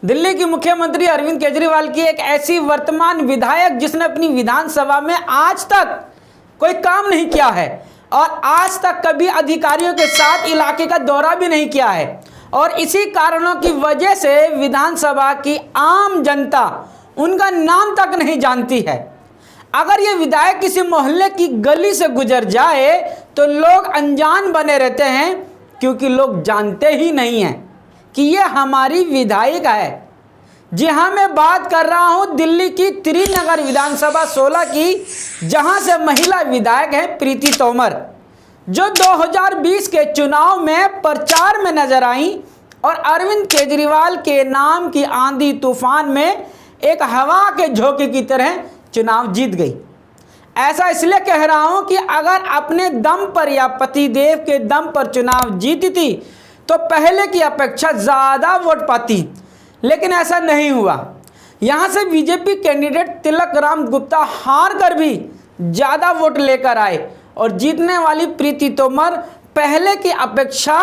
दिल्ली की मुख्यमंत्री अरविंद केजरीवाल की एक ऐसी वर्तमान विधायक जिसने अपनी विधानसभा में आज तक कोई काम नहीं किया है और आज तक कभी अधिकारियों के साथ इलाके का दौरा भी नहीं किया है और इसी कारणों की वजह से विधानसभा की आम जनता उनका नाम तक नहीं जानती है। अगर ये विधायक किसी मोहल्ले की गली से गुजर जाए तो लोग अनजान बने रहते हैं, क्योंकि लोग जानते ही नहीं हैं कि ये हमारी विधायक है। जी हाँ, मैं बात कर रहा हूँ दिल्ली की त्रिनगर विधानसभा 16 की, जहाँ से महिला विधायक है प्रीति तोमर, जो 2020 के चुनाव में प्रचार में नजर आई और अरविंद केजरीवाल के नाम की आंधी तूफान में एक हवा के झोंके की तरह चुनाव जीत गई। ऐसा इसलिए कह रहा हूं कि अगर अपने दम पर या पतिदेव के दम पर चुनाव जीती थी तो पहले की अपेक्षा ज़्यादा वोट पाती, लेकिन ऐसा नहीं हुआ। यहां से बीजेपी कैंडिडेट तिलक राम गुप्ता हार कर भी ज़्यादा वोट लेकर आए और जीतने वाली प्रीति तोमर पहले की अपेक्षा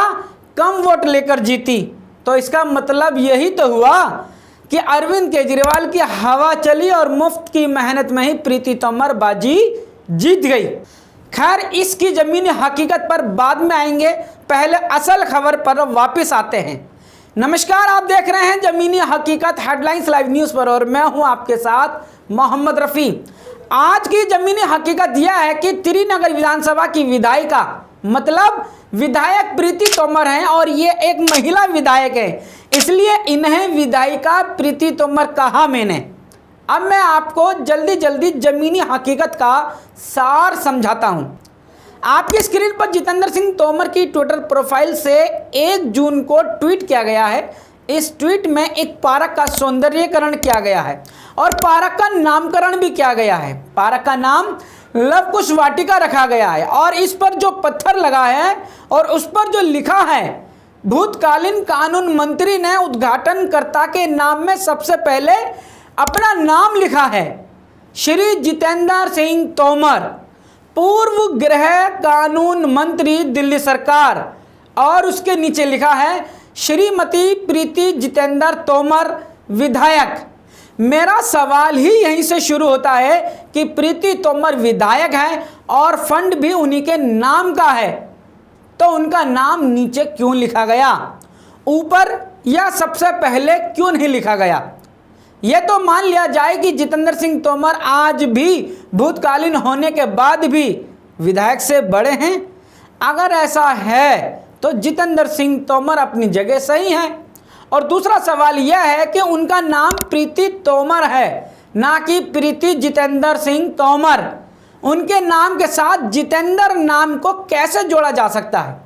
कम वोट लेकर जीती। तो इसका मतलब यही तो हुआ कि अरविंद केजरीवाल की हवा चली और मुफ्त की मेहनत में ही प्रीति तोमर बाजी जीत गई। खैर, इसकी जमीनी हकीकत पर बाद में आएंगे, पहले असल खबर पर वापस आते हैं। नमस्कार, आप देख रहे हैं जमीनी हकीकत हेडलाइंस लाइव न्यूज़ पर और मैं हूं आपके साथ मोहम्मद रफ़ी। आज की जमीनी हकीकत यह है कि त्रिनगर विधानसभा की विधायिका मतलब विधायक प्रीति तोमर हैं और ये एक महिला विधायक है, इसलिए इन्हें विधायिका प्रीति तोमर कहा मैंने। अब मैं आपको जल्दी जमीनी हकीकत का सार समझाता हूं। आपकी स्क्रीन पर जितेंद्र सिंह तोमर की ट्विटर प्रोफाइल से 1 जून को ट्वीट किया गया है। इस ट्वीट में एक पार्क का सौंदर्यीकरण किया गया है और पार्क का नामकरण भी किया गया है। पार्क का नाम लव कुश वाटिका रखा गया है और इस पर जो पत्थर लगा है और उस पर जो लिखा है, भूतकालीन कानून मंत्री ने उद्घाटनकर्ता के नाम में सबसे पहले अपना नाम लिखा है, श्री जितेंद्र सिंह तोमर, पूर्व गृह कानून मंत्री दिल्ली सरकार, और उसके नीचे लिखा है श्रीमती प्रीति जितेंद्र तोमर विधायक। मेरा सवाल ही यहीं से शुरू होता है कि प्रीति तोमर विधायक है और फंड भी उन्हीं के नाम का है, तो उनका नाम नीचे क्यों लिखा गया, ऊपर या सबसे पहले क्यों नहीं लिखा गया? यह तो मान लिया जाए कि जितेंद्र सिंह तोमर आज भी भूतकालीन होने के बाद भी विधायक से बड़े हैं। अगर ऐसा है तो जितेंद्र सिंह तोमर अपनी जगह सही हैं। और दूसरा सवाल यह है कि उनका नाम प्रीति तोमर है, ना कि प्रीति जितेंद्र सिंह तोमर। उनके नाम के साथ जितेंद्र नाम को कैसे जोड़ा जा सकता है?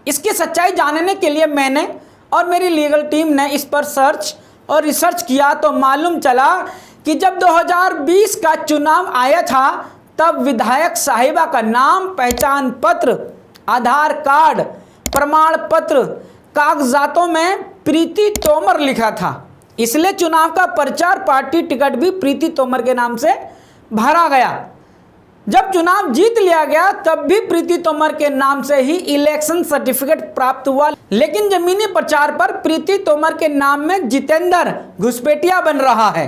इसकी सच्चाई जानने के लिए मैंने और मेरी लीगल टीम ने इस पर सर्च और रिसर्च किया तो मालूम चला कि जब 2020 का चुनाव आया था तब विधायक साहिबा का नाम, पहचान पत्र, आधार कार्ड, प्रमाण पत्र, कागजातों में प्रीति तोमर लिखा था। इसलिए चुनाव का प्रचार पार्टी टिकट भी प्रीति तोमर के नाम से भरा गया। जब चुनाव जीत लिया गया तब भी प्रीति तोमर के नाम से ही इलेक्शन सर्टिफिकेट प्राप्त हुआ, लेकिन जमीनी प्रचार पर प्रीति तोमर के नाम में जितेंद्र घुसपैठिया बन रहा है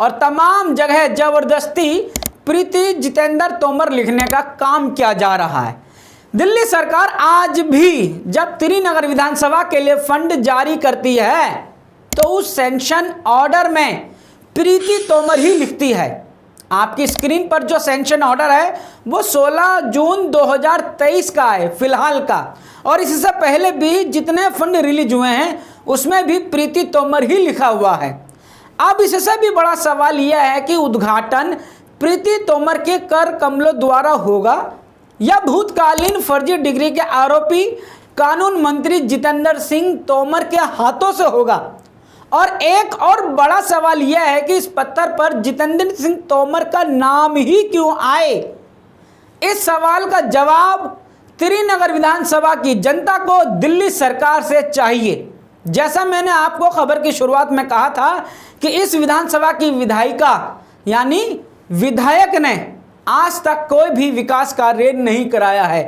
और तमाम जगह जबरदस्ती प्रीति जितेंद्र तोमर लिखने का काम किया जा रहा है। दिल्ली सरकार आज भी जब त्रिनगर विधानसभा के लिए फंड जारी करती है तो उस सैंक्शन ऑर्डर में प्रीति तोमर ही लिखती है। आपकी स्क्रीन पर जो सैंक्शन ऑर्डर है वो 16 जून 2023 का है फिलहाल का, और इससे पहले भी जितने फंड रिलीज हुए हैं उसमें भी प्रीति तोमर ही लिखा हुआ है। अब इससे भी बड़ा सवाल यह है कि उद्घाटन प्रीति तोमर के कर कमलों द्वारा होगा या भूतकालीन फर्जी डिग्री के आरोपी कानून मंत्री जितेंद्र सिंह तोमर के हाथों से होगा। और एक और बड़ा सवाल यह है कि इस पत्थर पर जितेंद्र सिंह तोमर का नाम ही क्यों आए? इस सवाल का जवाब त्रिनगर विधानसभा की जनता को दिल्ली सरकार से चाहिए। जैसा मैंने आपको खबर की शुरुआत में कहा था कि इस विधानसभा की विधायिका यानी विधायक ने आज तक कोई भी विकास कार्य नहीं कराया है,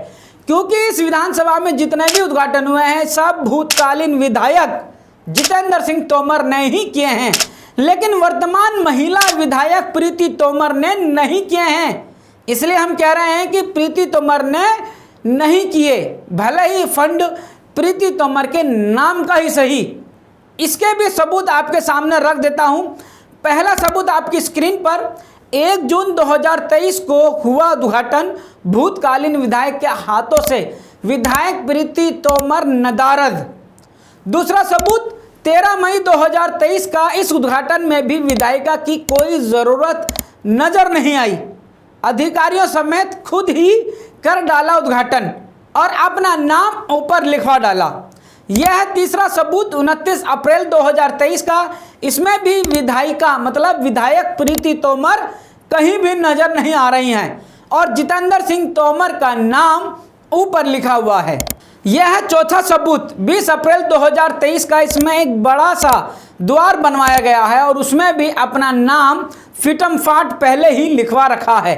क्योंकि इस विधानसभा में जितने भी उद्घाटन हुए हैं सब भूतकालीन विधायक जितेंद्र सिंह तोमर ने ही किए हैं, लेकिन वर्तमान महिला विधायक प्रीति तोमर ने नहीं किए हैं। इसलिए हम कह रहे हैं कि प्रीति तोमर ने नहीं किए, भले ही फंड प्रीति तोमर के नाम का ही सही। इसके भी सबूत आपके सामने रख देता हूं। पहला सबूत आपकी स्क्रीन पर 1 जून 2023 को हुआ उद्घाटन भूतकालीन विधायक के हाथों से, विधायक प्रीति तोमर नदारद। दूसरा सबूत 13 मई 2023 का, इस उद्घाटन में भी विधायिका की कोई ज़रूरत नजर नहीं आई, अधिकारियों समेत खुद ही कर डाला उद्घाटन और अपना नाम ऊपर लिखवा डाला। यह तीसरा सबूत 29 अप्रैल 2023 का, इसमें भी विधायिका मतलब विधायक प्रीति तोमर कहीं भी नजर नहीं आ रही हैं और जितेंद्र सिंह तोमर का नाम ऊपर लिखा हुआ है। यह है चौथा सबूत 20 अप्रैल 2023 का, इसमें एक बड़ा सा द्वार बनवाया गया है और उसमें भी अपना नाम फिटमफाट पहले ही लिखवा रखा है।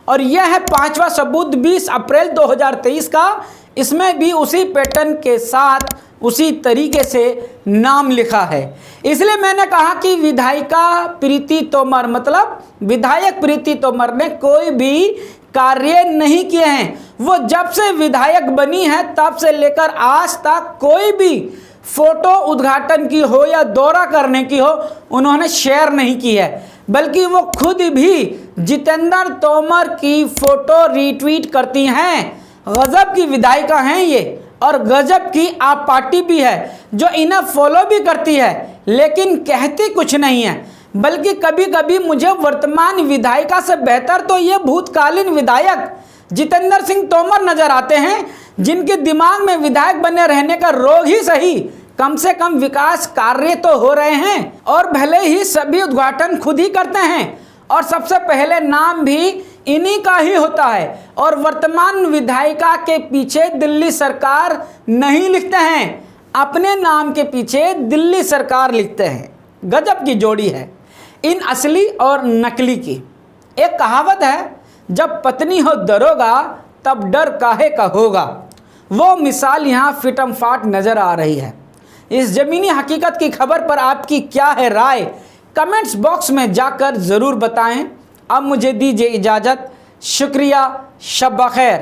और यह है पांचवा सबूत 20 अप्रैल 2023 का, इसमें भी उसी पैटर्न के साथ उसी तरीके से नाम लिखा है। इसलिए मैंने कहा कि विधायिका प्रीति तोमर मतलब विधायक प्रीति तोमर ने कोई भी कार्य नहीं किए हैं। वो जब से विधायक बनी है तब से लेकर आज तक कोई भी फोटो उद्घाटन की हो या दौरा करने की हो उन्होंने शेयर नहीं की है, बल्कि वो खुद भी जितेंद्र तोमर की फोटो रीट्वीट करती हैं। गजब की विधायिका हैं ये, और गजब की आप पार्टी भी है जो इन्हें फॉलो भी करती है, लेकिन कहती कुछ नहीं है। बल्कि कभी कभी मुझे वर्तमान विधायिका से बेहतर तो ये भूतकालीन विधायक जितेंद्र सिंह तोमर नजर आते हैं, जिनके दिमाग में विधायक बने रहने का रोग ही सही, कम से कम विकास कार्य तो हो रहे हैं और भले ही सभी उद्घाटन खुद ही करते हैं और सबसे पहले नाम भी इन्हीं का ही होता है। और वर्तमान विधायिका के पीछे दिल्ली सरकार नहीं लिखते हैं, अपने नाम के पीछे दिल्ली सरकार लिखते हैं। गजब की जोड़ी है इन असली और नकली की। एक कहावत है, जब पत्नी हो दरोगा तब डर काहे का होगा। वो मिसाल यहाँ फिटमफाट नजर आ रही है। इस जमीनी हकीकत की खबर पर आपकी क्या है राय, कमेंट्स बॉक्स में जाकर ज़रूर बताएं। अब मुझे दीजिए इजाज़त, शुक्रिया, शब बखैर।